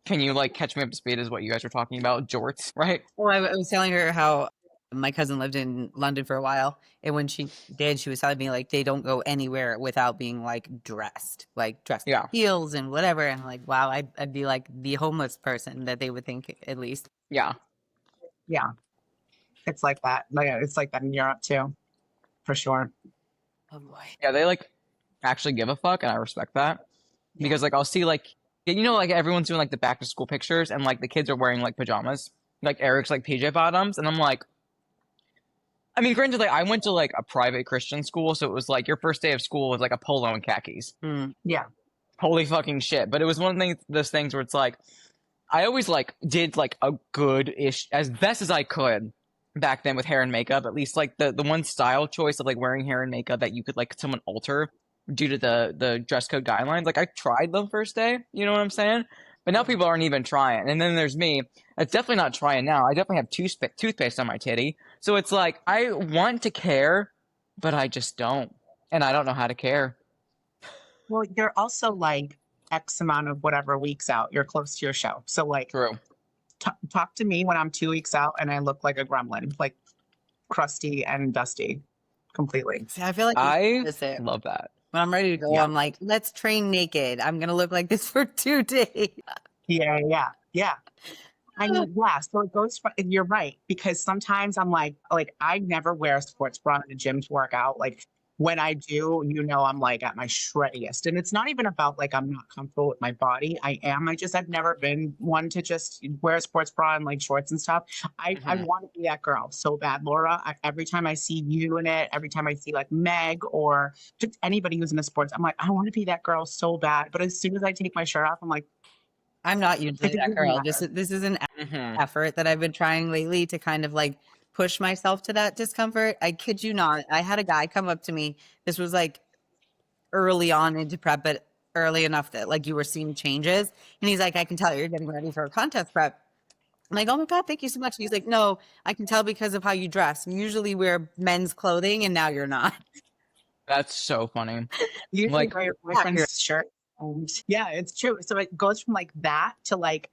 Can you like catch me up to speed as what you guys were talking about? Jorts, right? Well, I was telling her how my cousin lived in London for a while, and when she did, she was telling me like they don't go anywhere without being like dressed in Yeah. heels and whatever. And I'm like, wow, I'd be like the homeless person that they would think at least. Yeah. Yeah, it's like that. Like it's like that in Europe too, for sure. Oh boy. Yeah, they like actually give a fuck, and I respect that because like I'll see like like everyone's doing like the back to school pictures, and like the kids are wearing like pajamas, like Eric's like PJ bottoms, and I'm like, I mean, granted, like I went to like a private Christian school, so it was like your first day of school was like a polo and khakis. Yeah. Holy fucking shit! But it was one of those things where it's like I always like did like a good ish as best as I could back then with hair and makeup. At least like the one style choice of like wearing hair and makeup that you could like someone alter due to the dress code guidelines. Like I tried the first day, you know what I'm saying? But now people aren't even trying. And then there's me. It's definitely not trying now. I definitely have toothpaste on my titty. So it's like I want to care, but I just don't, and I don't know how to care. Well, you're also like X amount of whatever weeks out. You're close to your show. So like True. talk to me when I'm 2 weeks out and I look like a gremlin, like crusty and dusty completely. See, I feel like I that's it. love that. When I'm ready to go, Yeah. I'm like, let's train naked. I'm gonna look like this for 2 days. Yeah. I mean, yeah. So it goes. You're right, because sometimes I'm like I never wear a sports bra in the gym to work out. Like when I do, I'm like at my shreddiest, and it's not even about like I'm not comfortable with my body. I am. I've never been one to just wear a sports bra and like shorts and stuff. I want to be that girl so bad, Laura. Every time I see you in it, every time I see like Meg or just anybody who's in the sports, I'm like, I want to be that girl so bad. But as soon as I take my shirt off, I'm like, I'm not usually it that doesn't girl. matter. This is an Hmm. effort that I've been trying lately to kind of like push myself to that discomfort. I kid you not. I had a guy come up to me. This was like early on into prep, but early enough that like you were seeing changes. And he's like, I can tell you're getting ready for a contest prep. I'm like, oh my God, thank you so much. And he's like, no, I can tell because of how you dress. You usually wear men's clothing and now you're not. That's so funny. You Like- wear your boyfriend's shirt. Yeah, it's true. So it goes from like that to like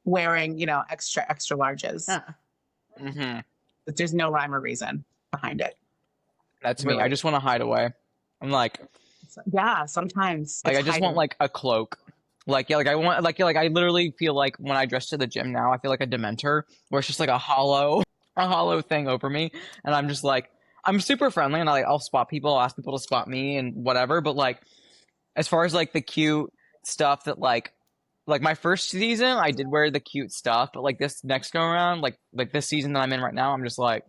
wearing, extra larges. Huh. Hmm. But there's no rhyme or reason behind it. That's me. I Really. just want to hide away. I'm like, Yeah, sometimes. I it's just want hiding. like a cloak. Like I want like I literally feel like when I dress to the gym now, I feel like a Dementor, where it's just like a hollow thing over me, and I'm just like I'm super friendly, and I'll spot people, I'll ask people to spot me and whatever. But like as far as like the cute stuff that like my first season, I did wear the cute stuff, but like this next go around, like this season that I'm in right now, I'm just like,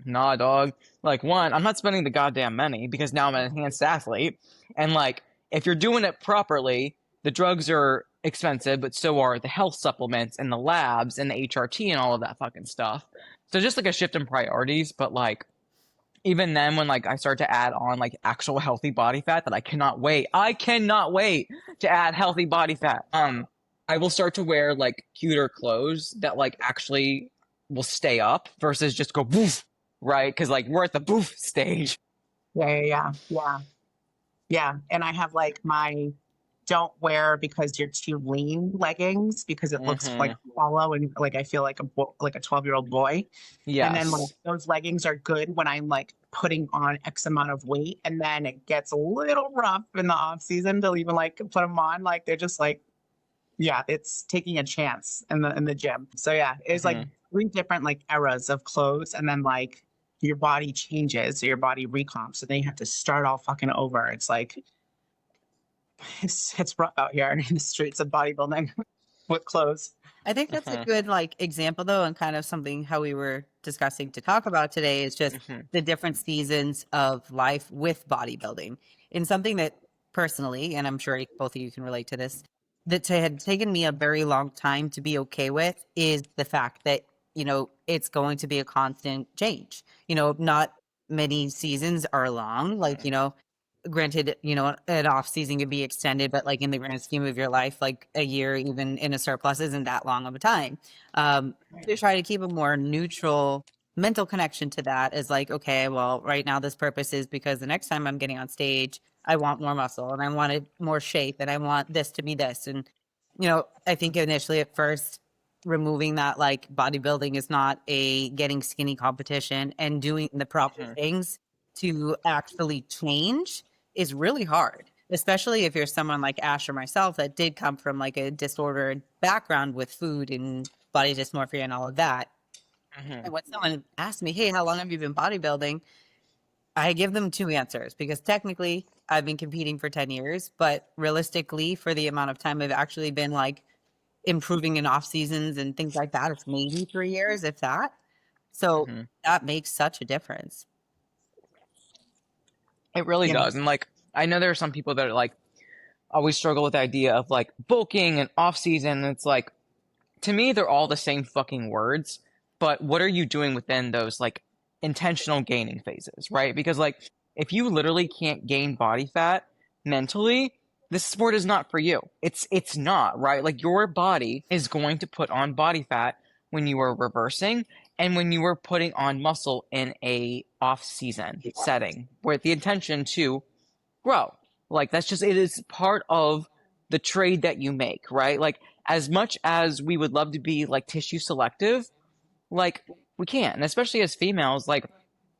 nah, dog. Like one, I'm not spending the goddamn money because now I'm an enhanced athlete, and like if you're doing it properly, the drugs are expensive, but so are the health supplements and the labs and the HRT and all of that fucking stuff. So just like a shift in priorities, but like even then when like I start to add on like actual healthy body fat that I cannot wait to add healthy body fat. I will start to wear like cuter clothes that like actually will stay up versus just go boof, right? Because like we're at the boof stage. Yeah. And I have like my don't wear because you're too lean leggings because it looks Mhm. like hollow and like I feel like a 12-year-old boy. Yes. And then like those leggings are good when I'm like putting on X amount of weight, and then it gets a little rough in the off season to even like put them on. Like they're just like, yeah, it's taking a chance in the gym. So yeah, it's like 3 different like eras of clothes, and then like your body changes, or your body recomps, so then you have to start all fucking over. It's like it's rough out here in the streets of bodybuilding with clothes. I think that's a Mhm. good like example though, and kind of something how we were discussing to talk about today is just Mhm. the different seasons of life with bodybuilding. And something that personally, and I'm sure both of you can relate to this, that had taken me a very long time to be okay with is the fact that, it's going to be a constant change. Not many seasons are long. Like, granted, an off season can be extended, but like in the grand scheme of your life, like a year, even in a surplus, isn't that long of a time. To try to keep a more neutral mental connection to that is like, okay, well, right now this purpose is because the next time I'm getting on stage, I want more muscle and I wanted more shape and I want this to be this. And you know, I think initially at first, removing that like bodybuilding is not a getting skinny competition and doing the proper things to actually change is really hard, especially if you're someone like Ash or myself that did come from like a disordered background with food and body dysmorphia and all of that. And when someone asks me, hey, how long have you been bodybuilding? I give them two answers because technically I've been competing for 10 years, but realistically, for the amount of time I've actually been like improving in off seasons and things like that, it's maybe 3 years, if that. So that makes such a difference. It really Yeah. does. And like, I know there are some people that are like, always struggle with the idea of like bulking and off season. And it's like, to me, they're all the same fucking words. But what are you doing within those like intentional gaining phases, right? Because like, if you literally can't gain body fat mentally, this sport is not for you. It's not, right? Like your body is going to put on body fat when you are reversing and when you are putting on muscle in a off season setting with the intention to grow. Like that's just, it is part of the trade that you make, right? Like as much as we would love to be like tissue selective, like we can't. And especially as females, like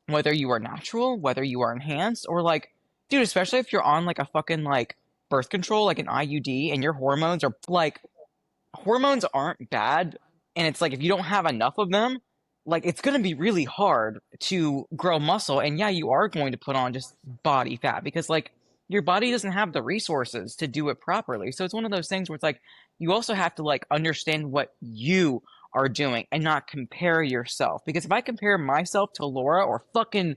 whether you are natural, whether you are enhanced, or like, dude, especially if you're on like a fucking like birth control, like an IUD, and your hormones are like, hormones aren't bad. And it's like, if you don't have enough of them, like it's going to be really hard to grow muscle. And yeah, you are going to put on just body fat because like your body doesn't have the resources to do it properly. So it's one of those things where it's like, you also have to like understand what you are doing and not compare yourself. Because if I compare myself to Laura or fucking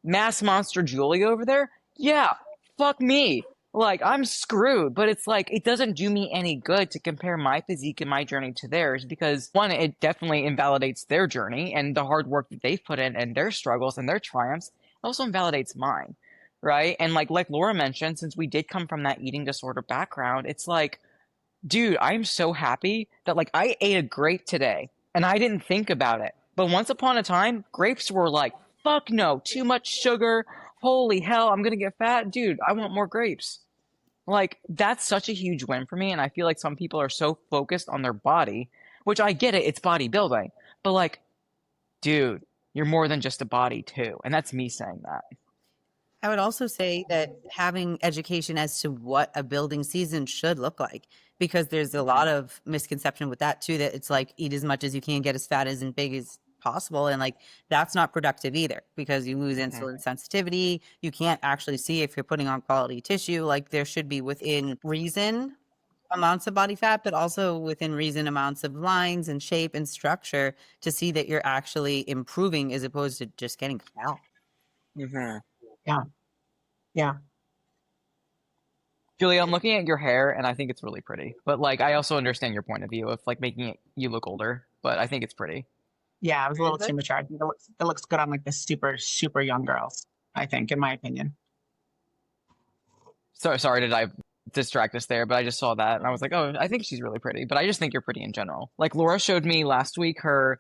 mass monster Julia over there, yeah, fuck me. Like, I'm screwed. But it's like, it doesn't do me any good to compare my physique and my journey to theirs because, one, it definitely invalidates their journey and the hard work that they've put in and their struggles and their triumphs. It also invalidates mine, right? And like Laura mentioned, since we did come from that eating disorder background, it's like, dude, I'm so happy that like I ate a grape today and I didn't think about it. But once upon a time, grapes were like, fuck no, too much sugar. Holy hell, I'm gonna get fat. Dude, I want more grapes. Like, that's such a huge win for me. And I feel like some people are so focused on their body, which I get it, it's bodybuilding. But like, dude, you're more than just a body too. And that's me saying that. I would also say that having education as to what a building season should look like, because there's a lot of misconception with that too, that it's like eat as much as you can, get as fat as and big as possible. And like, that's not productive either because you lose insulin sensitivity. You can't actually see if you're putting on quality tissue. Like there should be within reason amounts of body fat, but also within reason amounts of lines and shape and structure to see that you're actually improving as opposed to just getting fat. Yeah. Yeah. Julia, I'm looking at your hair and I think it's really pretty. But like, I also understand your point of view of like making it you look older, but I think it's pretty. Yeah, it was a little too mature. I think it looks good on like the super, super young girls, I think, in my opinion. So sorry, did I distract us there? But I just saw that and I was like, oh, I think she's really pretty. But I just think you're pretty in general. Like Laura showed me last week her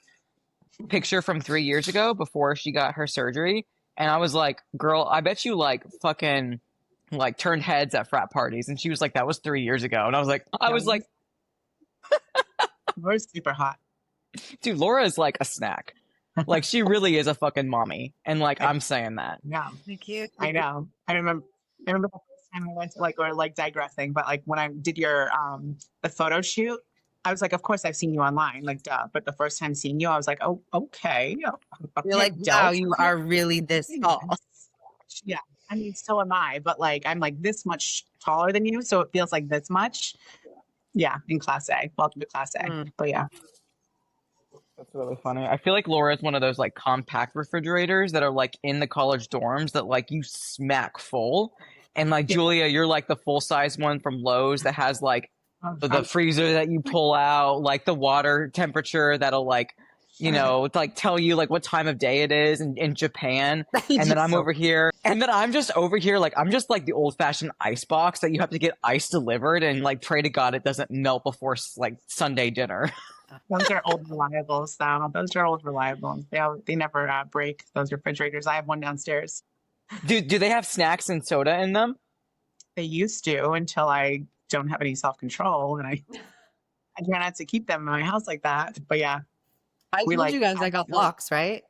picture from 3 years ago before she got her surgery. And I was like, girl, I bet you like fucking like turned heads at frat parties. And she was like, that was 3 years ago. And I was like, Laura's super hot. dude, Laura is like a snack. Like she really is a fucking mommy. And like, I'm saying that. Yeah. Cute. I know. I remember the first time I went to like, or like digressing, but like when I did your the photo shoot, I was like, of course I've seen you online, like duh. But the first time seeing you, I was like, oh, okay. You're like, wow, you are really this tall. Yeah. I mean, so am I, but like I'm like this much taller than you, so it feels like this much. Yeah, in class A. Welcome to class A. But yeah. That's really funny. I feel like Laura is one of those like compact refrigerators that are like in the college dorms that like you smack full. And like Julia, you're like the full size one from Lowe's that has like the freezer that you pull out, like the water temperature that'll like, you know, like tell you like what time of day it is in Japan. And then I'm over here. And then I'm just over here, like I'm just like the old fashioned ice box that you have to get ice delivered and like pray to God it doesn't melt before like Sunday dinner. Those are old reliables, though. Those are old reliables. They never break, those refrigerators. I have one downstairs. Do they have snacks and soda in them? They used to until I don't have any self-control. And I try not to keep them in my house like that. But yeah, I we told like you guys I got locks, right?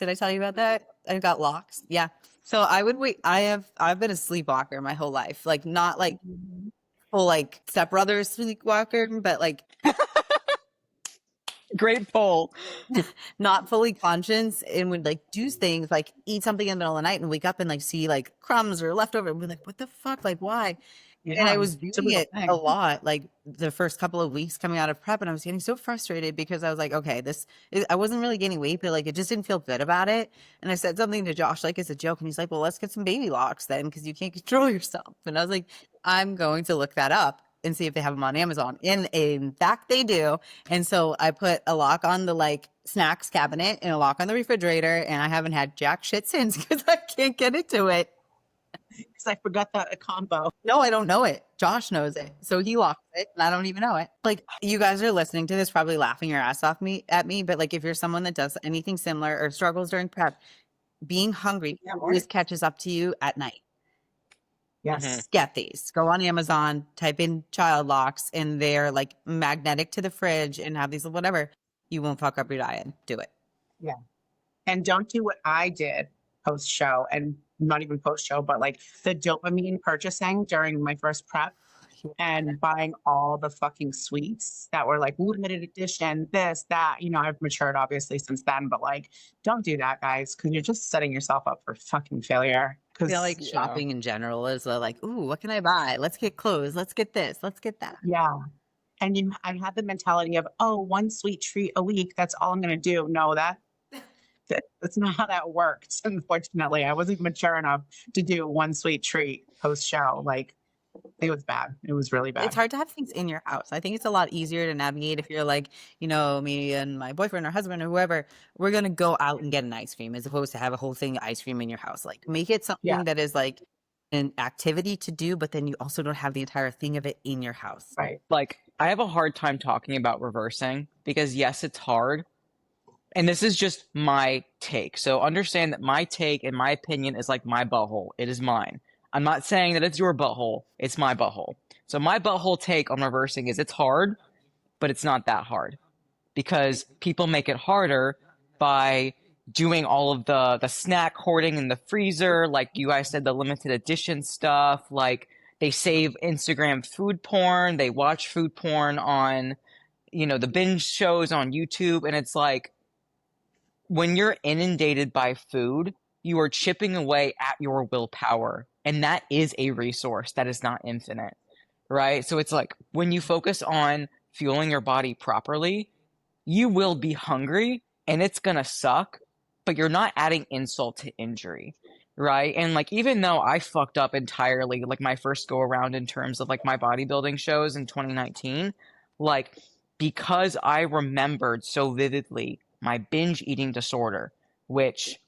Did I tell you about that? I got locks. Yeah. So I would wait. I've been a sleepwalker my whole life. Like not like full like stepbrother sleepwalker, but like Great poll. not fully conscious and would like do things like eat something in the middle of the night and wake up and like see like crumbs or leftover and be like, what the fuck? Like why? And I yeah, was it's a doing real it a thing. lot, like the first couple of weeks coming out of prep, and I was getting so frustrated because I was like, okay, I wasn't really gaining weight, but like it just didn't feel good about it. And I said something to Josh, like as a joke, and he's like, well, let's get some baby locks then, because you can't control yourself. And I was like, I'm going to look that up and see if they have them on Amazon. And in fact, they do. And so I put a lock on the like snacks cabinet and a lock on the refrigerator, and I haven't had jack shit since because I can't get into it. Because I forgot that a combo. No, I don't know it. Josh knows it. So he locks it and I don't even know it. Like you guys are listening to this probably laughing your ass off at me, but like if you're someone that does anything similar or struggles during prep, being hungry Yeah, always catches up to you at night. Yes. Get these. Go on Amazon, type in child locks, and they're like magnetic to the fridge and have these whatever. You won't fuck up your diet. Do it. Yeah. And don't do what I did post show, and not even post show, but like the dopamine purchasing during my first prep and buying all the fucking sweets that were like limited edition, this, that. You know, I've matured obviously since then, but like, don't do that, guys, because you're just setting yourself up for fucking failure. I Because feel like Yeah. shopping in general is like, ooh, what can I buy? Let's get clothes. Let's get this. Let's get that. yeah. And I had the mentality of, oh, one sweet treat a week. That's all I'm going to do. No, that's not how that worked. Unfortunately, I wasn't mature enough to do one sweet treat post show. Like it was bad. It was really bad. It's hard to have things in your house. I think it's a lot easier to navigate if you're like, you know, me and my boyfriend or husband or whoever, we're going to go out and get an ice cream as opposed to have a whole thing of ice cream in your house. Like make it something Yeah. that is like an activity to do, but then you also don't have the entire thing of it in your house. Right. Like, I have a hard time talking about reversing because, yes, it's hard. And this is just my take. So understand that my take and my opinion is like my butthole. It is mine. I'm not saying that it's your butthole. It's my butthole. So my butthole take on reversing is it's hard, but it's not that hard because people make it harder by doing all of the snack hoarding in the freezer. Like you guys said, the limited edition stuff. Like they save Instagram food porn. They watch food porn on, you know, the binge shows on YouTube. And it's like, when you're inundated by food, you are chipping away at your willpower. And that is a resource that is not infinite, right? So it's like when you focus on fueling your body properly, you will be hungry and it's going to suck, but you're not adding insult to injury, right? And like, even though I fucked up entirely, like my first go around in terms of like my bodybuilding shows in 2019, like because I remembered so vividly my binge eating disorder, which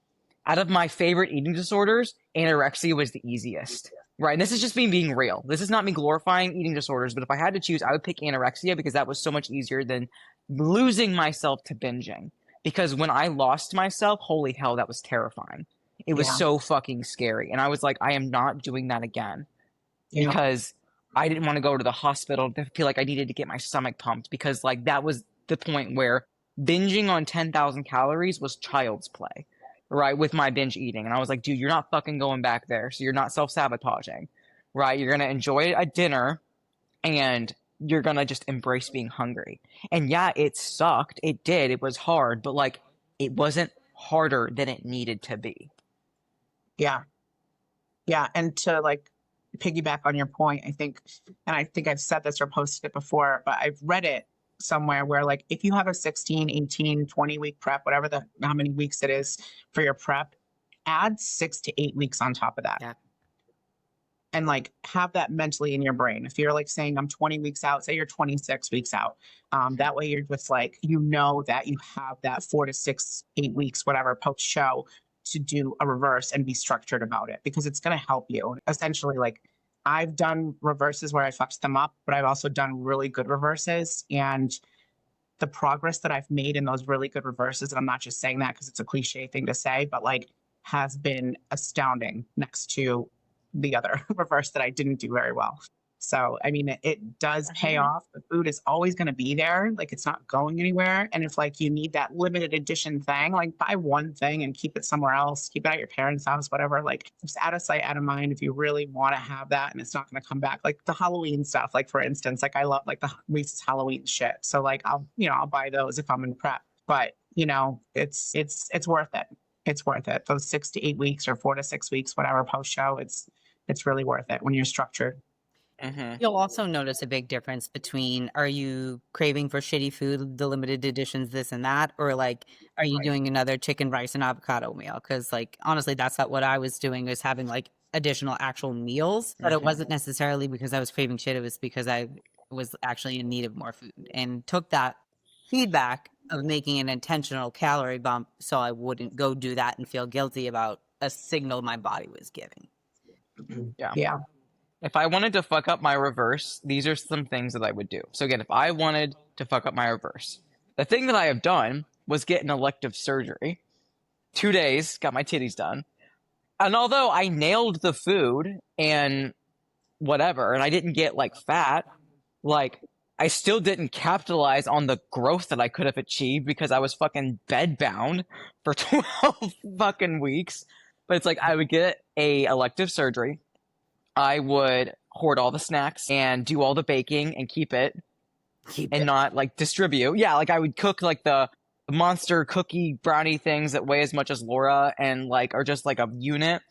out of my favorite eating disorders, anorexia was the easiest, right? And this is just me being real. This is not me glorifying eating disorders, but if I had to choose, I would pick anorexia because that was so much easier than losing myself to binging. Because when I lost myself, holy hell, that was terrifying. It was Yeah. so fucking scary. And I was like, I am not doing that again Yeah. because I didn't want to go to the hospital to feel like I needed to get my stomach pumped because like that was the point where binging on 10,000 calories was child's play, right? With my binge eating. And I was like, dude, you're not fucking going back there. So you're not self-sabotaging, right? You're going to enjoy a dinner and you're going to just embrace being hungry. And yeah, it sucked. It did. It was hard, but like it wasn't harder than it needed to be. Yeah. Yeah. And to like piggyback on your point, I think I've said this or posted it before, but I've read it somewhere where like if you have a 16, 18, 20 week prep, whatever how many weeks it is for your prep, add 6 to 8 weeks on top of that. Yeah. And like have that mentally in your brain. If you're like saying I'm 20 weeks out, say you're 26 weeks out. That way you're just like, you know that you have that 4 to 6, 8 weeks, whatever post show to do a reverse and be structured about it because it's going to help you. Essentially, like I've done reverses where I fucked them up, but I've also done really good reverses. And the progress that I've made in those really good reverses, and I'm not just saying that because it's a cliche thing to say, but like has been astounding next to the other reverse that I didn't do very well. So, I mean, it does pay off. The food is always going to be there. Like it's not going anywhere. And if like you need that limited edition thing, like buy one thing and keep it somewhere else, keep it at your parents' house, whatever. Like just out of sight, out of mind if you really want to have that and it's not going to come back. Like the Halloween stuff, like for instance, like I love like the Reese's Halloween shit. So like I'll buy those if I'm in prep. But it's worth it. It's worth it. Those 6 to 8 weeks or 4 to 6 weeks, whatever post show, it's really worth it when you're structured. You'll also notice a big difference between, are you craving for shitty food, the limited editions, this and that, or like, are you doing another chicken, rice, and avocado meal? Because like, honestly, that's not what I was doing, was having like additional actual meals, but it wasn't necessarily because I was craving shit. It was because I was actually in need of more food, and took that feedback of making an intentional calorie bump so I wouldn't go do that and feel guilty about a signal my body was giving. Yeah. If I wanted to fuck up my reverse, these are some things that I would do. So again, if I wanted to fuck up my reverse, the thing that I have done was get an elective surgery. 2 days, got my titties done. And although I nailed the food and whatever, and I didn't get like fat, like I still didn't capitalize on the growth that I could have achieved because I was fucking bedbound for 12 fucking weeks. But it's like I would get a elective surgery. I would hoard all the snacks and do all the baking and keep it and not like distribute. Yeah, like I would cook like the monster cookie brownie things that weigh as much as Laura and like are just like a unit,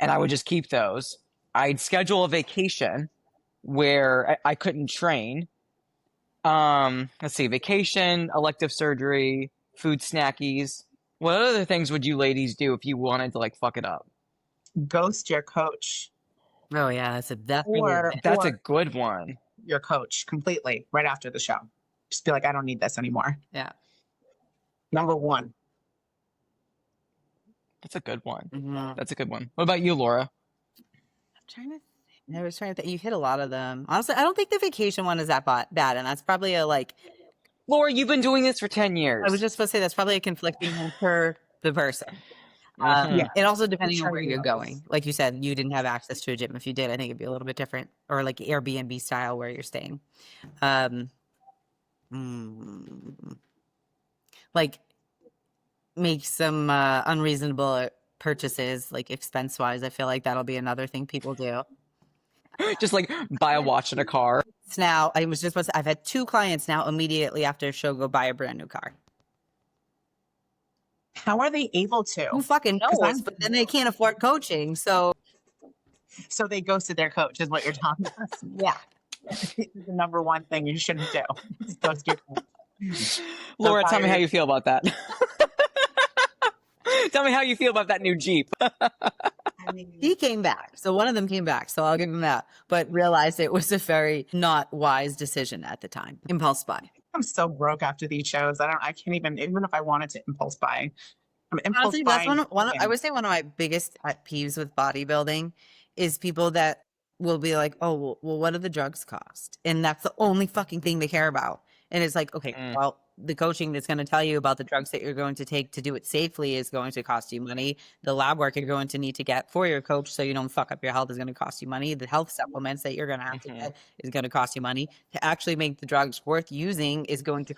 and I would just keep those. I'd schedule a vacation where I couldn't train. Let's see, vacation, elective surgery, food snackies. What other things would you ladies do if you wanted to like fuck it up? Ghost your coach. Oh yeah, that's a good one. Your coach completely right after the show. Just be like, I don't need this anymore. Yeah. Number one. That's a good one. Mhm. That's a good one. What about you, Laura? I'm trying to think. I was trying to think. You hit a lot of them. Honestly, I don't think the vacation one is that bad, and that's probably a like. Laura, you've been doing this for 10 years. I was just supposed to say that's probably a conflicting one per the person. Yeah. And also depending on where you're going. Like you said, you didn't have access to a gym. If you did, I think it'd be a little bit different, or like Airbnb style where you're staying. Like make some unreasonable purchases, like expense wise. I feel like that'll be another thing people do. Just like buy a watch and a car. Now, I was just supposed to, I've had 2 clients now immediately after a show go buy a brand new car. How are they able to? Who fucking knows? But then they can't afford coaching, so they ghosted their coach, is what you're talking about. yeah. The number one thing you shouldn't do. Is ghost your coach. Laura, tell me how you feel about that. Tell me how you feel about that new Jeep. He came back. So one of them came back. So I'll give him that. But realized it was a very not wise decision at the time. Impulse buy. I'm so broke after these shows. I can't even if I wanted to impulse buy. Honestly, that's I would say one of my biggest pet peeves with bodybuilding is people that will be like, oh, well, what do the drugs cost? And that's the only fucking thing they care about. And it's like, okay, well, the coaching that's going to tell you about the drugs that you're going to take to do it safely is going to cost you money. The lab work you're going to need to get for your coach so you don't fuck up your health is going to cost you money. The health supplements that you're going to have to get is going to cost you money. To actually make the drugs worth using is going to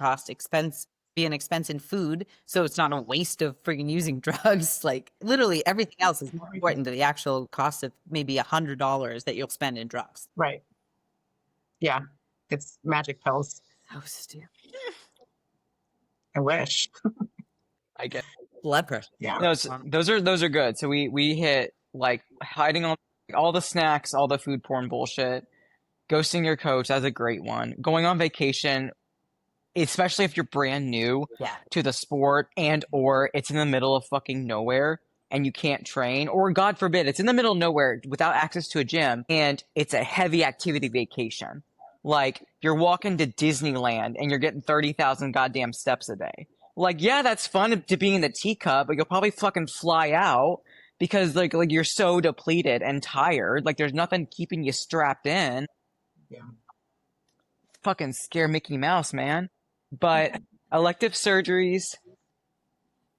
be an expense in food. So it's not a waste of freaking using drugs. Like literally everything else is more important to the actual cost of maybe $100 that you'll spend in drugs. Right. Yeah. It's magic pills. So stupid. I wish. I get Blood pressure. Yeah. no, those are good. So we hit like hiding all the snacks, all the food porn bullshit, ghosting your coach. That's a great one. Going on vacation, especially if you're brand new to the sport and or it's in the middle of fucking nowhere and you can't train, or God forbid, it's in the middle of nowhere without access to a gym and it's a heavy activity vacation. Like you're walking to Disneyland and you're getting 30,000 goddamn steps a day. Like, yeah, that's fun to be in the teacup, but you'll probably fucking fly out because like you're so depleted and tired. Like there's nothing keeping you strapped in. Yeah. Fucking scare Mickey Mouse, man. But elective surgeries.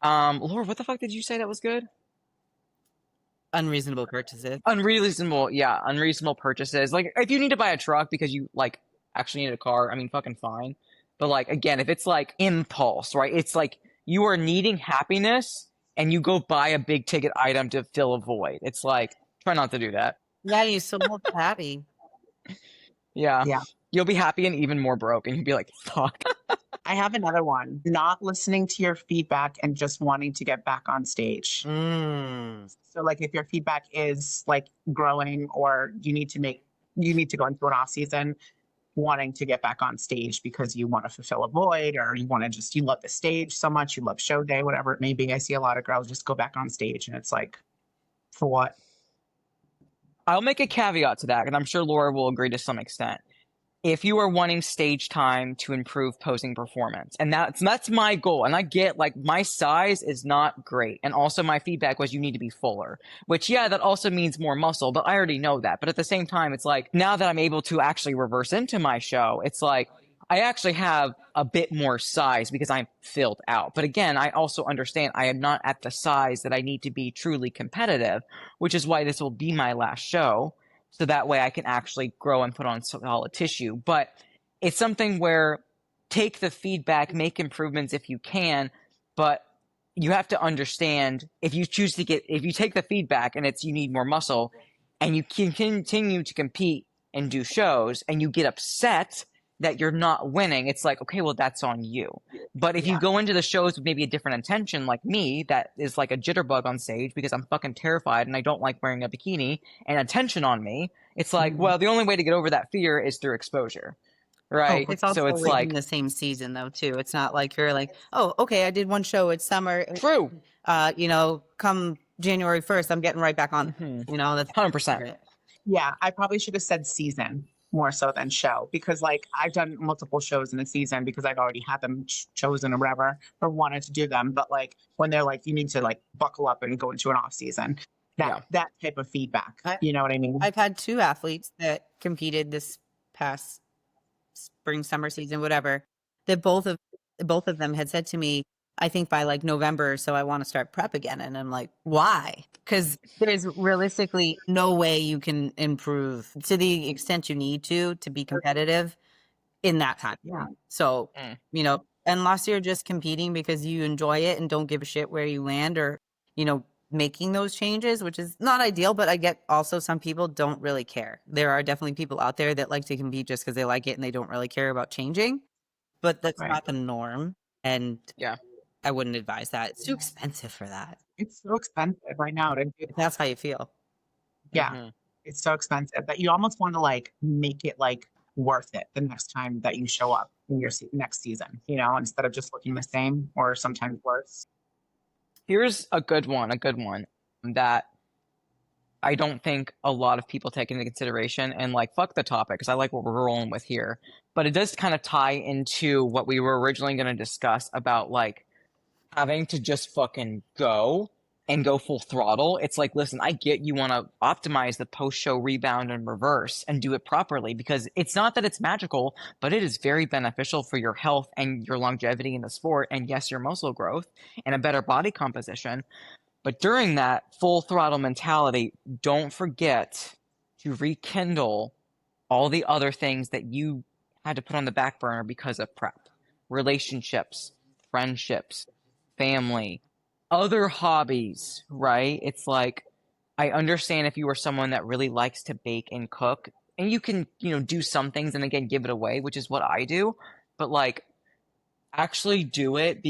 Laura, what the fuck did you say that was good? Unreasonable purchases. Unreasonable purchases. Like if you need to buy a truck because you like actually need a car, I mean fucking fine. But like again, if it's like impulse, right? It's like you are needing happiness and you go buy a big ticket item to fill a void. It's like try not to do that. Yeah, you still look happy. Yeah. Yeah. You'll be happy and even more broke and you'll be like, fuck. I have another one. Not listening to your feedback and just wanting to get back on stage. So like if your feedback is like growing or you need to go into an off season wanting to get back on stage because you want to fulfill a void or you want to just you love the stage so much, you love show day, whatever it may be. I see a lot of girls just go back on stage and it's like, for what? I'll make a caveat to that, and I'm sure Laura will agree to some extent. If you are wanting stage time to improve posing performance, and that's my goal, and I get like my size is not great, and also my feedback was you need to be fuller, which yeah, that also means more muscle, but I already know that. But at the same time, it's like now that I'm able to actually reverse into my show, it's like I actually have a bit more size because I'm filled out. But again, I also understand I am not at the size that I need to be truly competitive, which is why this will be my last show. So that way I can actually grow and put on solid tissue. But it's something where take the feedback, make improvements if you can, but you have to understand if you take the feedback and it's you need more muscle and you can continue to compete and do shows and you get upset that you're not winning, it's like, okay, well, that's on you. But if you go into the shows with maybe a different intention, like me, that is like a jitterbug on stage because I'm fucking terrified and I don't like wearing a bikini and attention on me, it's like, well, the only way to get over that fear is through exposure, right? It's also so it's like like in the same season though too. It's not like you're like, oh, okay, I did one show. It's summer. true, Come January 1st, I'm getting right back on. That's 100%. Yeah, I probably should have said season more so than show because like I've done multiple shows in a season because I've already had them chosen or whatever or wanted to do them. But like when they're like, you need to like buckle up and go into an off season, that type of feedback, you know what I mean? I've had 2 athletes that competed this past spring, summer season, whatever, that both of them had said to me, I think by like November or so, I want to start prep again. And I'm like, why? Because there's realistically no way you can improve to the extent you need to be competitive in that time. Yeah. So, unless you're just competing because you enjoy it and don't give a shit where you land or, making those changes, which is not ideal, but I get also some people don't really care. There are definitely people out there that like to compete just because they like it and they don't really care about changing, but that's not the norm. And I wouldn't advise that. It's too expensive for that. It's so expensive right now to do. If that's how you feel. Yeah. It's so expensive that you almost want to like make it like worth it the next time that you show up in your next season, instead of just looking the same or sometimes worse. Here's a good one that I don't think a lot of people take into consideration, and like fuck the topic because I like what we're rolling with here, but it does kind of tie into what we were originally going to discuss about like having to just fucking go full throttle. It's like, listen, I get you want to optimize the post-show rebound and reverse and do it properly because it's not that it's magical, but it is very beneficial for your health and your longevity in the sport and yes, your muscle growth and a better body composition. But during that full throttle mentality, don't forget to rekindle all the other things that you had to put on the back burner because of prep. Relationships, friendships, family, other hobbies, right? It's like, I understand if you are someone that really likes to bake and cook, and you can, do some things and again, give it away, which is what I do. But like, actually do it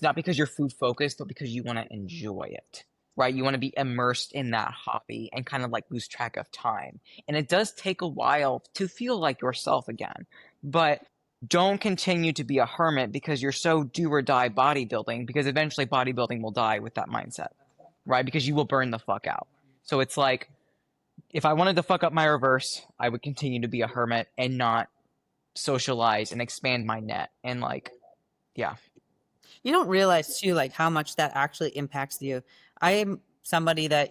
not because you're food focused, but because you want to enjoy it, right? You want to be immersed in that hobby and kind of like lose track of time. And it does take a while to feel like yourself again, but don't continue to be a hermit because you're so do or die bodybuilding, because eventually bodybuilding will die with that mindset, right? Because you will burn the fuck out. So it's like, if I wanted to fuck up my reverse, I would continue to be a hermit and not socialize and expand my net. And like, yeah. You don't realize too, like how much that actually impacts you. I am somebody that,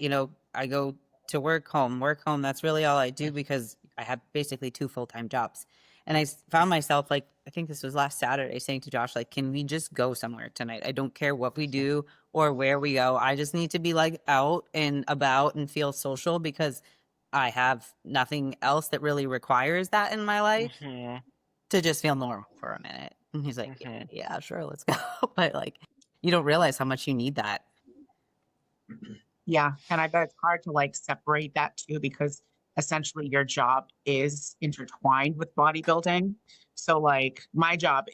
I go to work home. That's really all I do because I have basically 2 full-time jobs. And I found myself like, I think this was last Saturday, saying to Josh, like, can we just go somewhere tonight? I don't care what we do or where we go. I just need to be like out and about and feel social because I have nothing else that really requires that in my life to just feel normal for a minute. And he's like, yeah, sure, let's go. But like, you don't realize how much you need that. Yeah. And I bet it's hard to like separate that too, because essentially your job is intertwined with bodybuilding. So like my job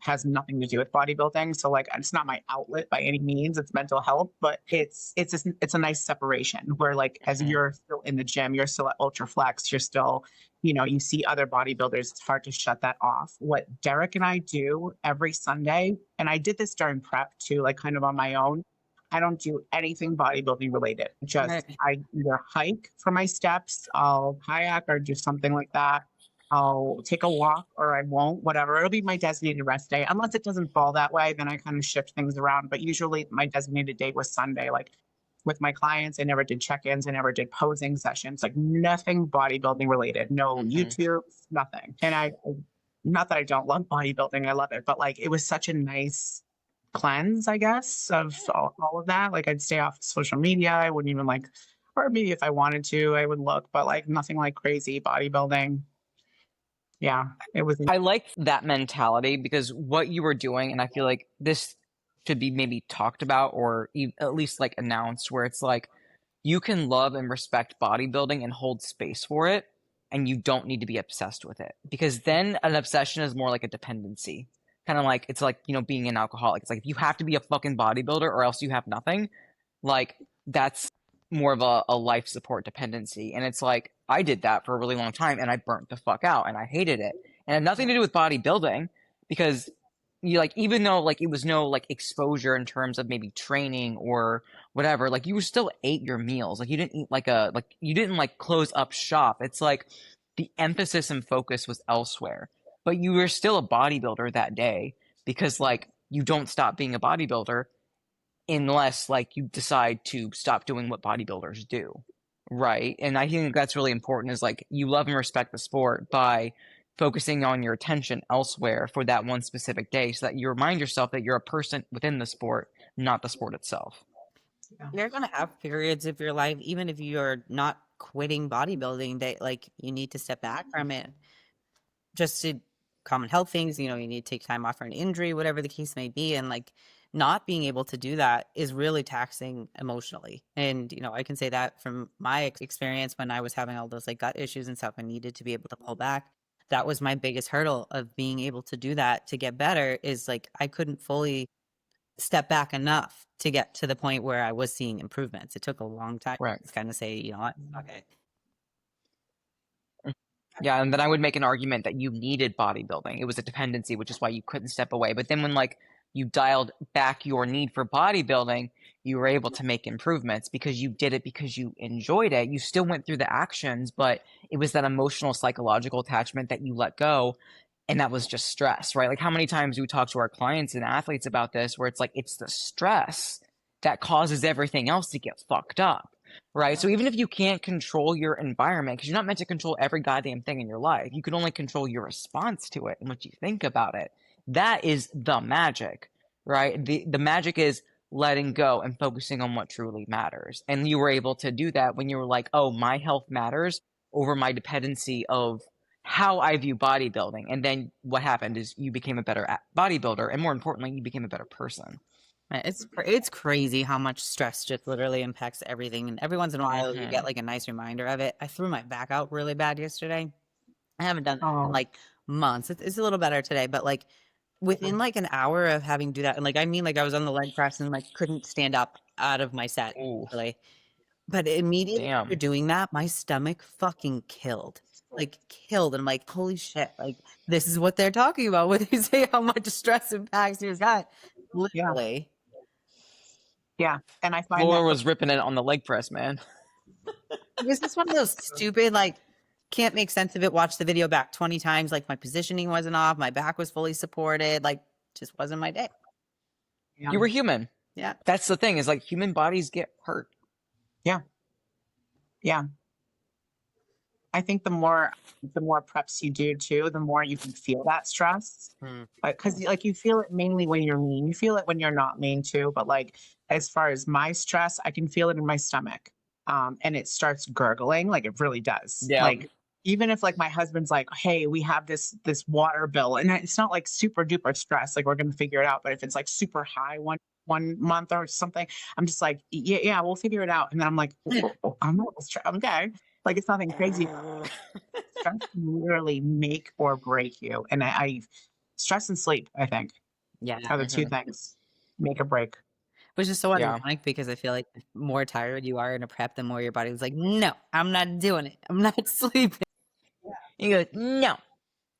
has nothing to do with bodybuilding. So like it's not my outlet by any means. It's mental health, but it's a nice separation where like as you're still in the gym, you're still at Ultra Flex, you're still, you see other bodybuilders. It's hard to shut that off. What Derek and I do every Sunday, and I did this during prep too, like kind of on my own. I don't do anything bodybuilding related. I either hike for my steps, I'll kayak or do something like that. I'll take a walk or I won't, whatever. It'll be my designated rest day. Unless it doesn't fall that way, then I kind of shift things around. But usually my designated day was Sunday. Like with my clients, I never did check-ins. I never did posing sessions, like nothing bodybuilding related, no YouTube, nothing. And not that I don't love bodybuilding, I love it, but like it was such a nice cleanse, I guess, of all of that. Like I'd stay off social media. I wouldn't even like, or maybe if I wanted to, I would look, but like nothing like crazy bodybuilding. Yeah, it was. I like that mentality because what you were doing, and I feel like this should be maybe talked about or at least like announced, where it's like you can love and respect bodybuilding and hold space for it, and you don't need to be obsessed with it, because then an obsession is more like a dependency. Kind of like, it's like, being an alcoholic. It's like if you have to be a fucking bodybuilder or else you have nothing, like that's more of a life support dependency. And it's like, I did that for a really long time and I burnt the fuck out and I hated it. And it had nothing to do with bodybuilding, because you like, even though like it was no like exposure in terms of maybe training or whatever, like you still ate your meals. Like you didn't eat you didn't like close up shop. It's like the emphasis and focus was elsewhere, but you were still a bodybuilder that day, because like you don't stop being a bodybuilder unless like you decide to stop doing what bodybuilders do, right? And I think that's really important, is like you love and respect the sport by focusing on your attention elsewhere for that one specific day, so that you remind yourself that you're a person within the sport, not the sport itself. You're going to have periods of your life, even if you're not quitting bodybuilding, that like you need to step back from it just to common health things. You need to take time off for an injury, whatever the case may be. And like not being able to do that is really taxing emotionally. And, I can say that from my experience when I was having all those like gut issues and stuff, I needed to be able to pull back. That was my biggest hurdle of being able to do that, to get better, is like I couldn't fully step back enough to get to the point where I was seeing improvements. It took a long time to kind of say, you know what, okay. Yeah, and then I would make an argument that you needed bodybuilding. It was a dependency, which is why you couldn't step away. But then when like you dialed back your need for bodybuilding, you were able to make improvements because you did it because you enjoyed it. You still went through the actions, but it was that emotional, psychological attachment that you let go. And that was just stress, right? Like how many times do we talk to our clients and athletes about this, where it's like, it's the stress that causes everything else to get fucked up, right? So even if you can't control your environment, because you're not meant to control every goddamn thing in your life, you can only control your response to it and what you think about it. That is the magic, right? The magic is letting go and focusing on what truly matters. And you were able to do that when you were like, oh, my health matters over my dependency of how I view bodybuilding. And then what happened is you became a better bodybuilder, and more importantly, you became a better person. It's crazy how much stress just literally impacts everything. And every once in a while, you get like a nice reminder of it. I threw my back out really bad yesterday. I haven't done that in like months. It's a little better today, but like within like an hour of having to do that, and like I mean, like I was on the leg press and like couldn't stand up out of my set. Really. But immediately after doing that, my stomach fucking killed. Like killed. And I'm like, holy shit, like this is what they're talking about when they say how much stress impacts your gut. Literally. Yeah. And I find Laura was ripping it on the leg press, man. This is one of those stupid, like, can't make sense of it. Watch the video back 20 times. Like my positioning wasn't off. My back was fully supported. Like just wasn't my day. You were human. Yeah. That's the thing, is like human bodies get hurt. Yeah. Yeah. I think the more preps you do too, the more you can feel that stress. Because like you feel it mainly when you're lean. You feel it when you're not lean too. But like as far as my stress, I can feel it in my stomach. And it starts gurgling, like it really does. Yeah. Like even if like my husband's like, hey, we have this water bill, and it's not like super duper stress, like we're gonna figure it out. But if it's like super high one month or something, I'm just like, yeah, we'll figure it out. And then I'm like, oh, I'm not okay. Like it's nothing crazy. Stress can literally make or break you. And I stress and sleep, I think, Yeah. are the two things make or break. Which is so Yeah. ironic because I feel like the more tired you are in a prep, the more your body's like, no, I'm not doing it. I'm not sleeping. You go, no.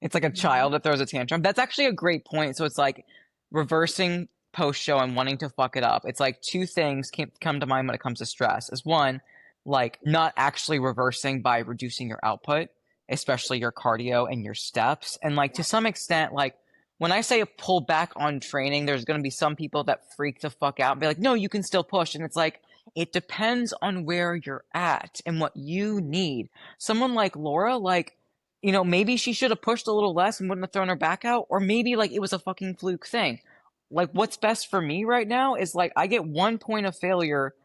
It's like a child that throws a tantrum. That's actually a great point. So it's like reversing post show and wanting to fuck it up. It's like two things come to mind when it comes to stress. Is one, like not actually reversing by reducing your output, especially your cardio and your steps. And like to some extent, like when I say pull back on training, there's going to be some people that freak the fuck out and be like, no, you can still push. And it's like, it depends on where you're at and what you need. Someone like Laura, like, you know, maybe she should have pushed a little less and wouldn't have thrown her back out, or maybe like it was a fucking fluke thing. Like what's best for me right now is like I get 1 point of failure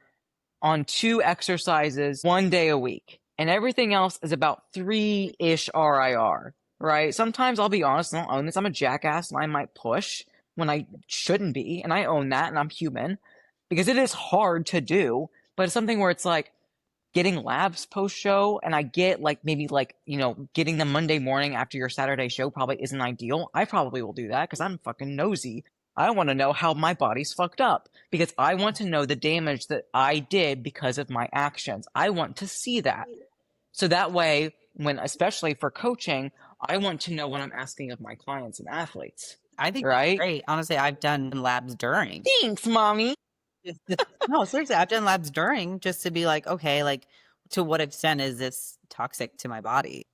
on 2 exercises 1 day a week, and everything else is about 3-ish RIR, right? Sometimes I'll be honest and I'll own this. I'm a jackass and I might push when I shouldn't be, and I own that, and I'm human because it is hard to do, but it's something where it's like getting labs post show, and I get like maybe like, you know, getting them Monday morning after your Saturday show probably isn't ideal. I probably will do that because I'm fucking nosy. I want to know how my body's fucked up because I want to know the damage that I did because of my actions. I want to see that. So that way, when, especially for coaching, I want to know what I'm asking of my clients and athletes. I think Right? that's great. Honestly, I've done labs during. Thanks, mommy. No, seriously, I've done labs during just to be like, okay, like to what extent is this toxic to my body?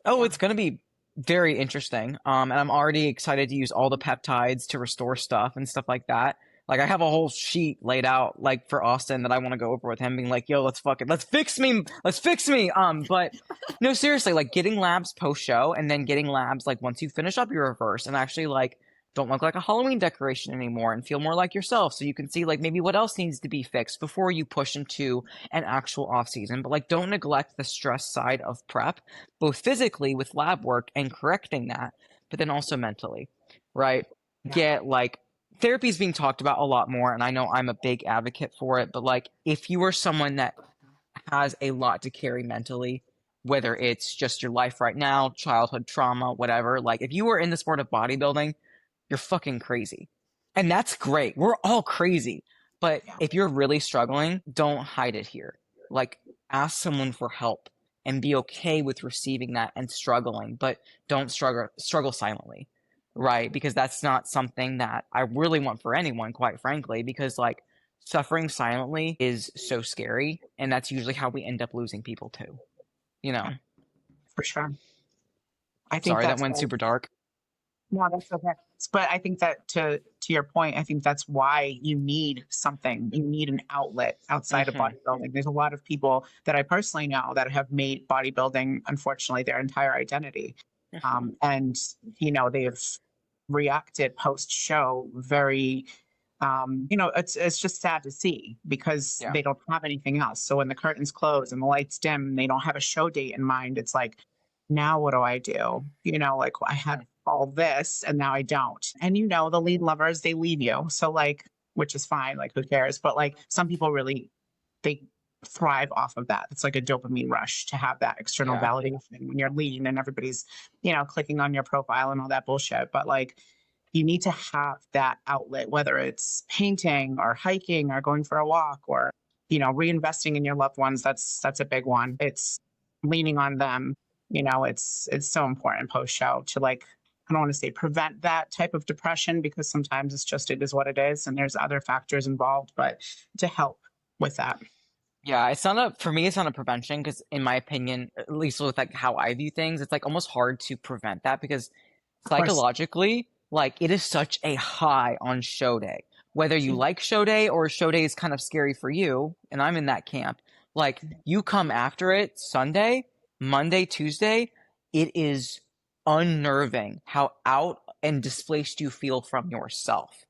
Oh, it's going to be very interesting. And I'm already excited to use all the peptides to restore stuff and stuff like that. Like I have a whole sheet laid out like for Austin that I want to go over with him, being like, yo, let's fix me. But no, seriously, like getting labs post show and then getting labs like once you finish up your reverse and actually like don't look like a Halloween decoration anymore and feel more like yourself. So you can see like maybe what else needs to be fixed before you push into an actual off season. But like don't neglect the stress side of prep, both physically with lab work and correcting that, but then also mentally, right? Get like therapy is being talked about a lot more. And I know I'm a big advocate for it, but like if you are someone that has a lot to carry mentally, whether it's just your life right now, childhood trauma, whatever, like if you are in the sport of bodybuilding, you're fucking crazy. And that's great. We're all crazy. But if you're really struggling, don't hide it here. Like, ask someone for help and be okay with receiving that and struggling, but don't struggle silently, right? Because that's not something that I really want for anyone, quite frankly, because like suffering silently is so scary. And that's usually how we end up losing people too, you know? For sure. I think Sorry, that that's went super dark. No, that's okay. But I think that to your point, I think that's why you need something. You need an outlet outside of bodybuilding. There's a lot of people that I personally know that have made bodybuilding, unfortunately, their entire identity. And, you know, they've reacted post show very, you know, it's just sad to see because they don't have anything else. So when the curtains close and the lights dim, and they don't have a show date in mind. It's like, now what do I do? You know, like I had all this and now I don't. And you know, the lead lovers, they leave you. So like, which is fine, like who cares? But like some people really, they thrive off of that. It's like a dopamine rush to have that external validation when you're lean and everybody's, you know, clicking on your profile and all that bullshit. But like, you need to have that outlet, whether it's painting or hiking or going for a walk or, you know, reinvesting in your loved ones. That's a big one. It's leaning on them. You know, it's so important post show to like, I don't want to say prevent that type of depression because sometimes it is what it is. And there's other factors involved, but to help with that. Yeah, for me, it's not a prevention because in my opinion, at least with like how I view things, it's like almost hard to prevent that because psychologically, like it is such a high on show day. Whether you like show day or show day is kind of scary for you, and I'm in that camp. Like you come after it Sunday, Monday, Tuesday, it is unnerving how out and displaced you feel from yourself.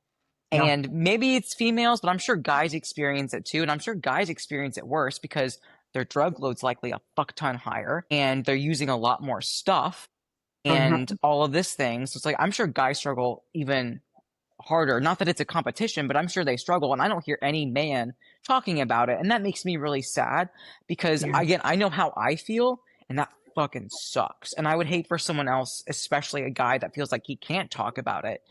Yeah. And maybe it's females, but I'm sure guys experience it too. And I'm sure guys experience it worse because their drug load's likely a fuck ton higher and they're using a lot more stuff and all of this thing. So it's like, I'm sure guys struggle even harder. Not that it's a competition, but I'm sure they struggle. And I don't hear any man talking about it. And that makes me really sad because, Yeah. again, I know how I feel and that fucking sucks. And I would hate for someone else, especially a guy that feels like he can't talk about it,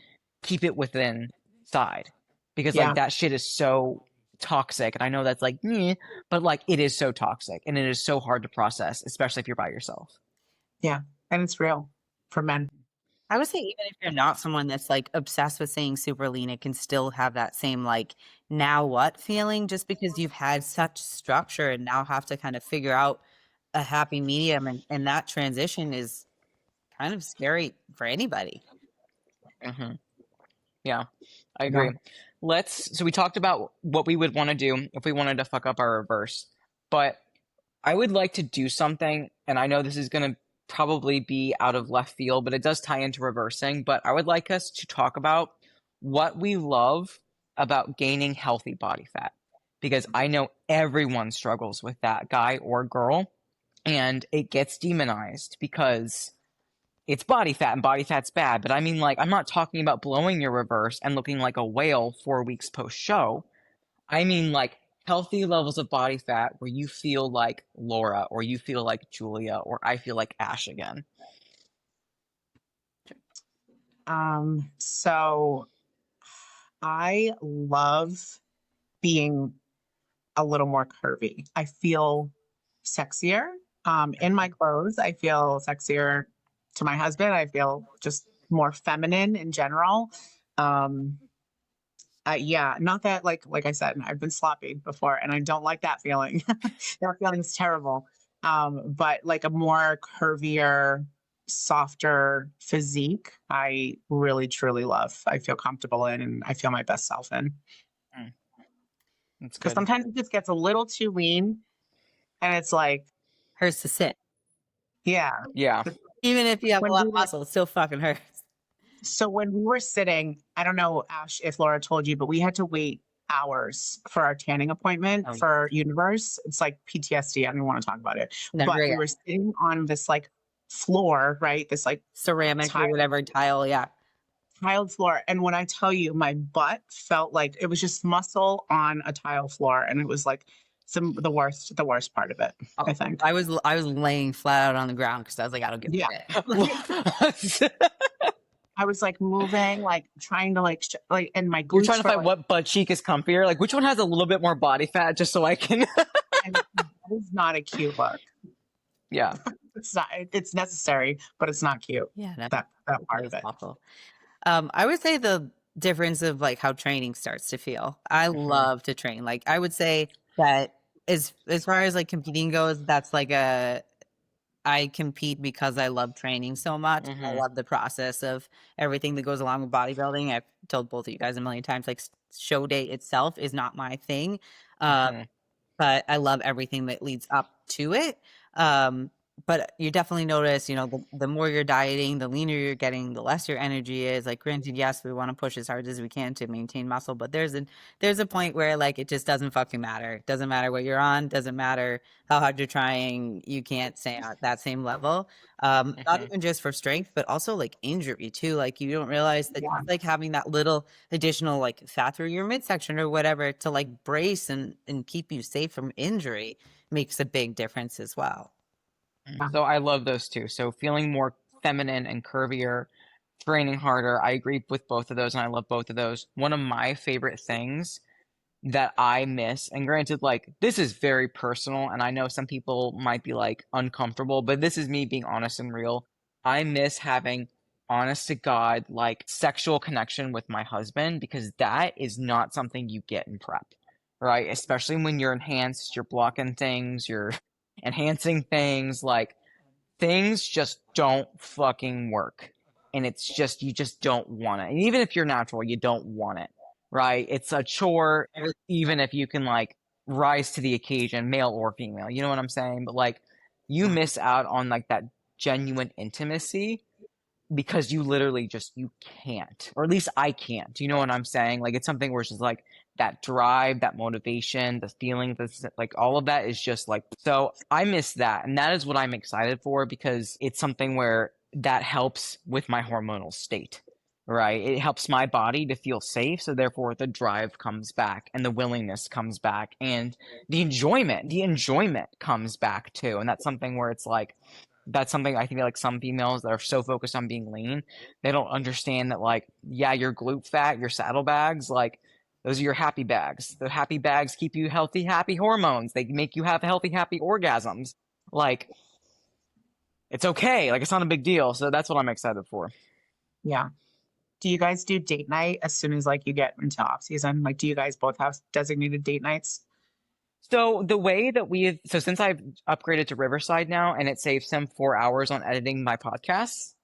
keep it within side because Yeah. like that shit is so toxic. And I know that's like meh, but like it is so toxic and it is so hard to process, especially if you're by yourself. Yeah. And it's real for men. I would say even if you're not someone that's like obsessed with staying super lean, it can still have that same like now what feeling just because you've had such structure and now have to kind of figure out a happy medium and that transition is kind of scary for anybody. Yeah, I agree. So we talked about what we would want to do if we wanted to fuck up our reverse, but I would like to do something, and I know this is going to probably be out of left field, but it does tie into reversing, but I would like us to talk about what we love about gaining healthy body fat, because I know everyone struggles with that, guy or girl, and it gets demonized because it's body fat and body fat's bad. But I mean, like, I'm not talking about blowing your reverse and looking like a whale 4 weeks post show. I mean, like, healthy levels of body fat where you feel like Laura or you feel like Julia or I feel like Ash again. So I love being a little more curvy. I feel sexier in my clothes. I feel sexier to my husband. I feel just more feminine in general. Yeah, not that like I said, I've been sloppy before and I don't like that feeling. That feeling is terrible. But like a more curvier, softer physique, I really truly love. I feel comfortable in and I feel my best self in. That's Because good. sometimes it just gets a little too lean and it's like, Hurts to sit. yeah. Yeah. Even if you have When a lot we of were- muscle, it still fucking hurts. So when we were sitting, I don't know, Ash, if Laura told you, but we had to wait hours for our tanning appointment Oh. for Universe. It's like PTSD. I don't even want to talk about it. Never But we again. were sitting on this like floor, right? This like Ceramic tile. or whatever tile, yeah. tiled floor. And when I tell you, my butt felt like it was just muscle on a tile floor. And it was like the worst part of it, I think. I was laying flat out on the ground because I was like, I don't give Yeah. a shit. I was like moving, like trying to like and my glutes We're trying to were, find like, what butt cheek is comfier. Like, which one has a little bit more body fat just so I can. and that is not a cute look. Yeah. It's not. It's necessary, but it's not cute. Yeah, That part was of it. awful. I would say the difference of like how training starts to feel. I love to train. Like I would say that as far as like competing goes, that's like I compete because I love training so much. I love the process of everything that goes along with bodybuilding. I've told both of you guys a million times, like show day itself is not my thing. But I love everything that leads up to it. But you definitely notice, you know, the more you're dieting, the leaner you're getting, the less your energy is. Like, granted, yes, we want to push as hard as we can to maintain muscle, but there's a point where like it just doesn't fucking matter. It doesn't matter what you're on, doesn't matter how hard you're trying, you can't stay at that same level. Not even just for strength, but also like injury too. Like you don't realize that just like having that little additional like fat through your midsection or whatever to like brace and keep you safe from injury makes a big difference as well. So I love those two. So feeling more feminine and curvier, training harder. I agree with both of those, and I love both of those. One of my favorite things that I miss, and granted, like this is very personal, and I know some people might be like uncomfortable, but this is me being honest and real. I miss having honest to God like sexual connection with my husband because that is not something you get in prep, right? Especially when you're enhanced, you're blocking things, you're enhancing things, like things just don't fucking work. And it's just, you just don't want it. And even if you're natural, you don't want it, right? It's a chore, even if you can like rise to the occasion, male or female, you know what I'm saying? But like, you miss out on like that genuine intimacy because you literally just you can't, or at least I can't. You know what I'm saying? Like it's something where it's just like that drive, that motivation, the feeling, that's like all of that is just like so I miss that, and that is what I'm excited for because it's something where that helps with my hormonal state. Right? It helps my body to feel safe, so therefore the drive comes back and the willingness comes back and the enjoyment comes back too. And that's something where it's like that's something I think like some females that are so focused on being lean, they don't understand that like, yeah, your glute fat, your saddlebags, like those are your happy bags. The happy bags keep you healthy, happy hormones. They make you have healthy, happy orgasms. Like it's okay. Like it's not a big deal. So that's what I'm excited for. Yeah. Do you guys do date night as soon as like you get into off season? Like, do you guys both have designated date nights? So the way that so since I've upgraded to Riverside now and it saves him 4 hours on editing my podcasts,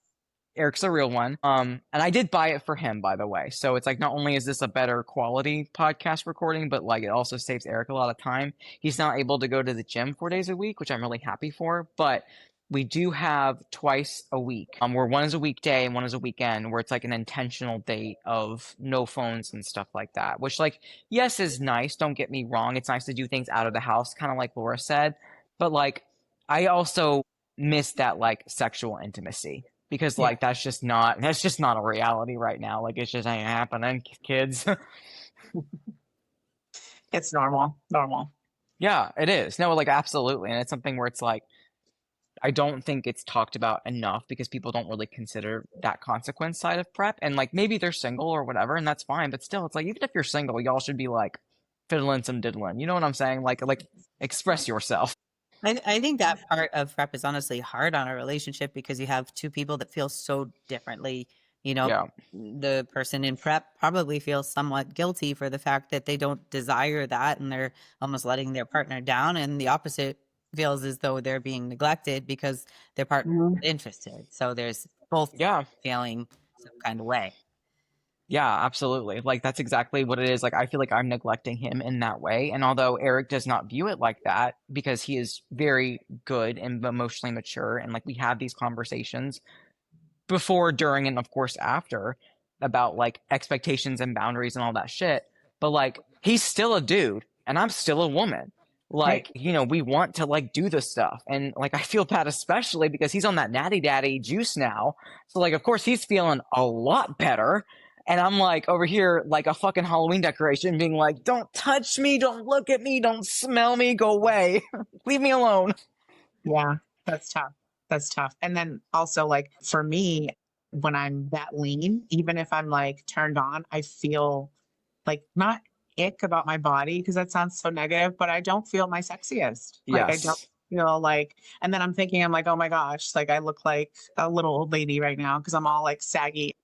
Eric's a real one. And I did buy it for him, by the way. So it's like not only is this a better quality podcast recording, but like it also saves Eric a lot of time. He's not able to go to the gym 4 days a week, which I'm really happy for. But we do have twice a week, where one is a weekday and one is a weekend, where it's like an intentional date of no phones and stuff like that. Which, like, yes, is nice. Don't get me wrong. It's nice to do things out of the house, kind of like Laura said. But like, I also miss that like sexual intimacy because like that's just not a reality right now. Like it's just ain't happening, kids. It's normal. Yeah, it is. No, like absolutely, and it's something where it's like. I don't think it's talked about enough because people don't really consider that consequence side of prep. And like maybe they're single or whatever, and that's fine. But still, it's like even if you're single, y'all should be like fiddling some diddling. You know what I'm saying? Like express yourself. I think that part of prep is honestly hard on a relationship because you have two people that feel so differently. You know, Yeah. the person in prep probably feels somewhat guilty for the fact that they don't desire that and they're almost letting their partner down, and the opposite feels as though they're being neglected because their partner is interested. So there's both feeling some kind of way. Yeah, absolutely. Like that's exactly what it is. Like I feel like I'm neglecting him in that way. And although Eric does not view it like that because he is very good and emotionally mature and like we have these conversations before, during, and of course after about like expectations and boundaries and all that shit. But like he's still a dude and I'm still a woman. Like, you know, we want to like do this stuff. And like, I feel bad, especially because he's on that natty daddy juice now. So like, of course he's feeling a lot better. And I'm like over here, like a fucking Halloween decoration being like, don't touch me. Don't look at me. Don't smell me. Go away. Leave me alone. Yeah, that's tough. And then also like for me, when I'm that lean, even if I'm like turned on, I feel like not ick about my body because that sounds so negative, but I don't feel my sexiest. Like I don't feel like, and then I'm thinking, I'm like, oh my gosh, like I look like a little old lady right now because I'm all like saggy.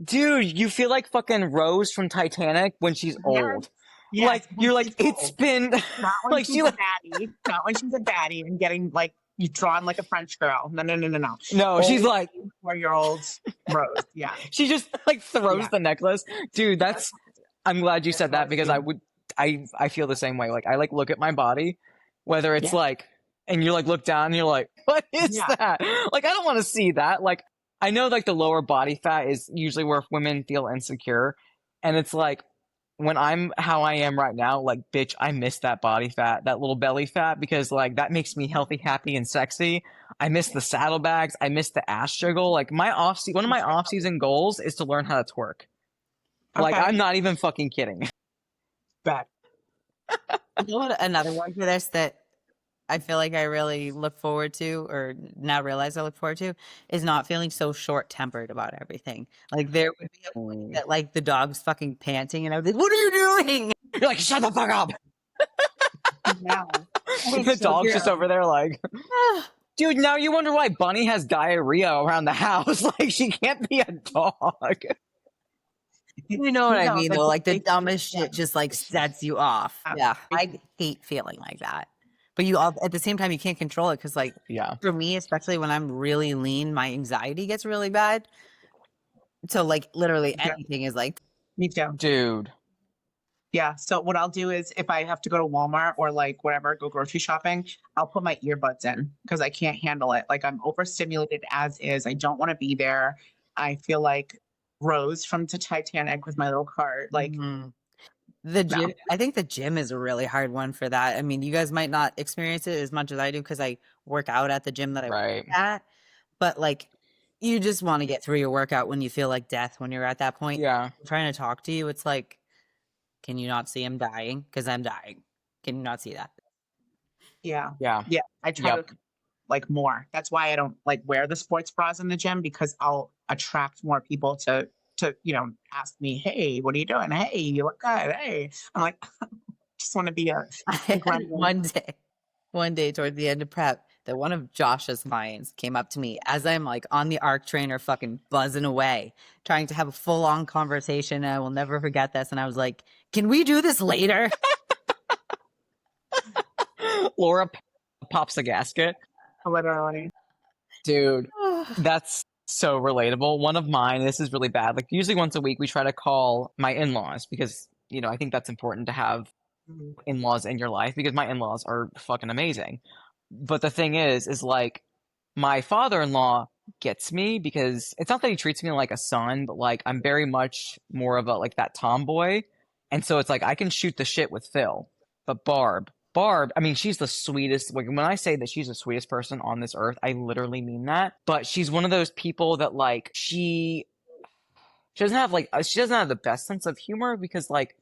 Dude, you feel like fucking Rose from Titanic when she's old. Yes, like you're like it's been not when like she's a baddie, not when she's a baddie and getting like you drawn like a French girl. No. No, she's like 4-year-old Rose. Yeah, she just like throws the necklace, dude. I'm glad you said that because I feel the same way. Like I like look at my body, whether it's like, and you like look down and you're like, what is that? Like I don't want to see that. Like I know like the lower body fat is usually where women feel insecure, and it's like when I'm how I am right now, like bitch, I miss that body fat, that little belly fat because like that makes me healthy, happy, and sexy. I miss the saddlebags. I miss the ass jiggle. Like one of my off season goals is to learn how to twerk. Like, I'm not even fucking kidding. Bad. You know what? Another one for this that I feel like I really look forward to, or now realize I look forward to, is not feeling so short-tempered about everything. Like, there would be a point that, like, the dog's fucking panting, and I would be like, what are you doing? You're like, shut the fuck up! Yeah. The dog's just over there like... Dude, now you wonder why Bunny has diarrhea around the house. Like, she can't be a dog. You know what I mean, though? Like, the dumbest shit just, like, sets you off. Yeah. I hate feeling like that. But you all, at the same time, you can't control it because, like, for me, especially when I'm really lean, my anxiety gets really bad. So, like, literally anything is like... Me too. Dude. Yeah. So what I'll do is if I have to go to Walmart or like wherever, go grocery shopping, I'll put my earbuds in because I can't handle it. Like I'm overstimulated as is. I don't want to be there. I feel like Rose from the Titanic with my little cart. Like, Mhm. The no. gym, I think the gym is a really hard one for that. I mean, you guys might not experience it as much as I do because I work out at the gym that I work Right. at, but like you just want to get through your workout when you feel like death when you're at that point. Yeah. Trying to talk to you, it's like, can you not see I'm dying? Because I'm dying. Can you not see that? Yeah. Yeah. Yeah. I try Yep. to like more. That's why I don't like wear the sports bras in the gym because I'll attract more people to ask me, hey, what are you doing? Hey, you look good. Hey. I'm like, just want to be a I had gremlin. one day toward the end of prep that one of Josh's clients came up to me as I'm like on the arc trainer fucking buzzing away, trying to have a full on conversation. And I will never forget this. And I was like, can we do this later? Laura pops a gasket. Literally. Dude, that's so relatable. One of mine, this is really bad. Like usually once a week we try to call my in-laws because, I think that's important to have Mhm. in-laws in your life because my in-laws are fucking amazing. But the thing is like my father-in-law gets me because it's not that he treats me like a son, but like I'm very much more of a like that tomboy. And so it's like I can shoot the shit with Phil. But Barb, I mean, she's the sweetest. Like when I say that she's the sweetest person on this earth, I literally mean that. But she's one of those people that like she doesn't have she doesn't have the best sense of humor because like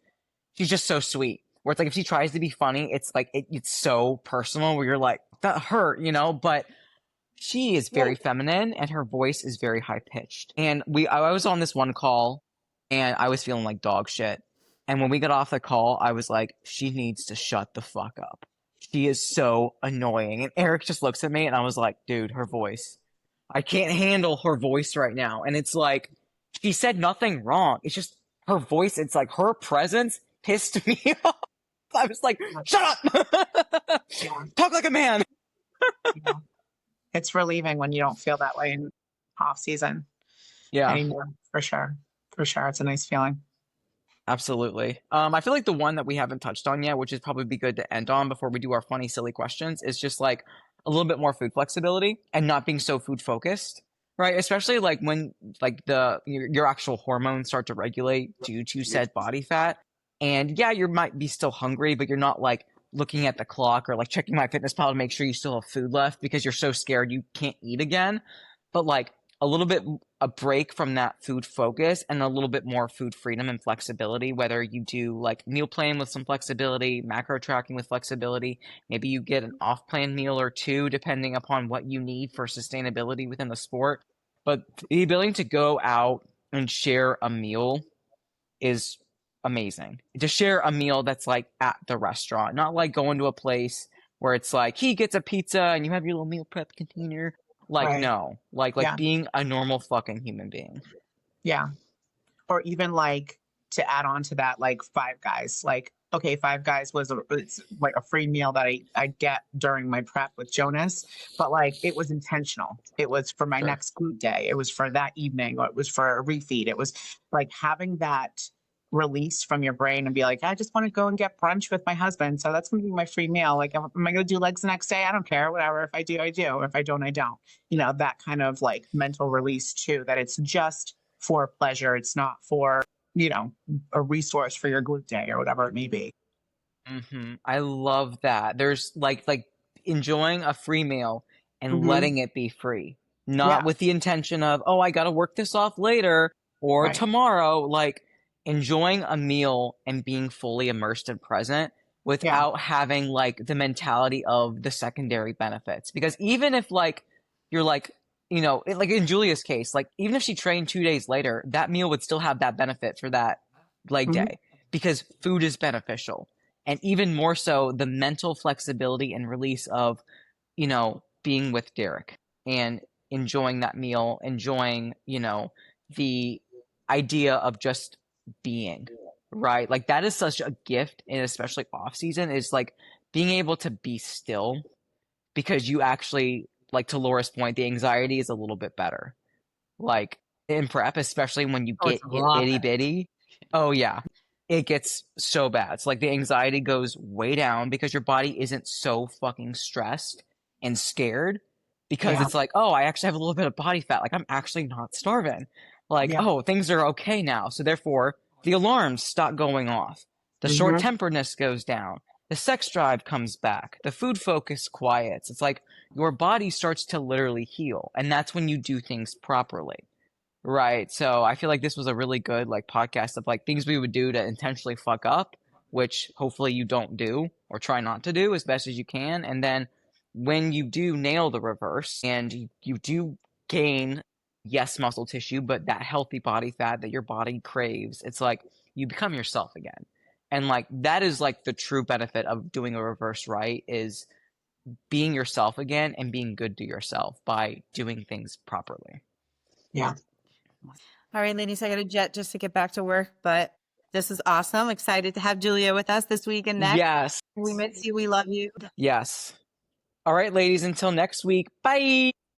she's just so sweet. Where it's like if she tries to be funny, it's like it's so personal where you're like, that hurt. But she is very feminine and her voice is very high pitched. And I was on this one call and I was feeling like dog shit. And when we got off the call, I was like, she needs to shut the fuck up. She is so annoying. And Eric just looks at me and I was like, dude, her voice. I can't handle her voice right now. And it's like, she said nothing wrong. It's just her voice. It's like her presence pissed me off. I was like, shut up. Yeah. Talk like a man. Yeah. It's relieving when you don't feel that way in off season Yeah. anymore. For sure. For sure. It's a nice feeling. Absolutely. I feel like the one that we haven't touched on yet, which is probably be good to end on before we do our funny, silly questions, is just like a little bit more food flexibility and not being so food focused, right? Especially like when like your actual hormones start to regulate due to said body fat. And yeah, you might be still hungry, but you're not like looking at the clock or like checking MyFitnessPal to make sure you still have food left because you're so scared you can't eat again. But like a little bit a break from that food focus and a little bit more food freedom and flexibility, whether you do like meal plan with some flexibility, macro tracking with flexibility, maybe you get an off-plan meal or two depending upon what you need for sustainability within the sport. But the ability to go out and share a meal is amazing. To share a meal that's like at the restaurant, not like going to a place where it's like he gets a pizza and you have your little meal prep container. Like Right. no, like Yeah. being a normal fucking human being. Yeah. Or even like to add on to that, like Five Guys. Like, okay, Five Guys it's like a free meal that I get during my prep with Jonas, but like it was intentional. It was for my Sure. next glute day. It was for that evening, or it was for a refeed. It was like having that release from your brain and be like, I just want to go and get brunch with my husband. So that's going to be my free meal. Like, am I going to do legs the next day? I don't care. Whatever. If I do, I do. If I don't, I don't. That kind of like mental release too, that it's just for pleasure. It's not for, a resource for your glute day or whatever it may be. I love that. There's like enjoying a free meal and Mhm. letting it be free, not Yeah. with the intention of, oh, I got to work this off later or Right. tomorrow. Like enjoying a meal and being fully immersed and present without having like the mentality of the secondary benefits. Because even if like you're like, like in Julia's case, like even if she trained 2 days later, that meal would still have that benefit for that leg Mhm. day because food is beneficial. And even more so, the mental flexibility and release of, being with Derek and enjoying that meal, enjoying, the idea of just being, right? Like that is such a gift, and especially off season, is like being able to be still because you actually, like to Laura's point, the anxiety is a little bit better. Like in prep, especially when you Oh, it's get a lot itty better. bitty. Oh yeah. it gets so bad. So like the anxiety goes way down because your body isn't so fucking stressed and scared because Yeah. it's like, oh, I actually have a little bit of body fat. Like I'm actually not starving. Like, Yeah. oh, things are okay now. So therefore, the alarms stop going off. The short temperedness goes down. The sex drive comes back. The food focus quiets. It's like your body starts to literally heal. And that's when you do things properly. Right. So I feel like this was a really good like podcast of like things we would do to intentionally fuck up, which hopefully you don't do or try not to do as best as you can. And then when you do nail the reverse and you do gain, yes, muscle tissue, but that healthy body fat that your body craves, it's like you become yourself again. And like that is like the true benefit of doing a reverse right is being yourself again and being good to yourself by doing things properly. Yeah. All right, ladies, I got a jet just to get back to work, but this is awesome. Excited to have Julia with us this week and next. Yes. We miss you. We love you. Yes. All right, ladies, until next week. Bye.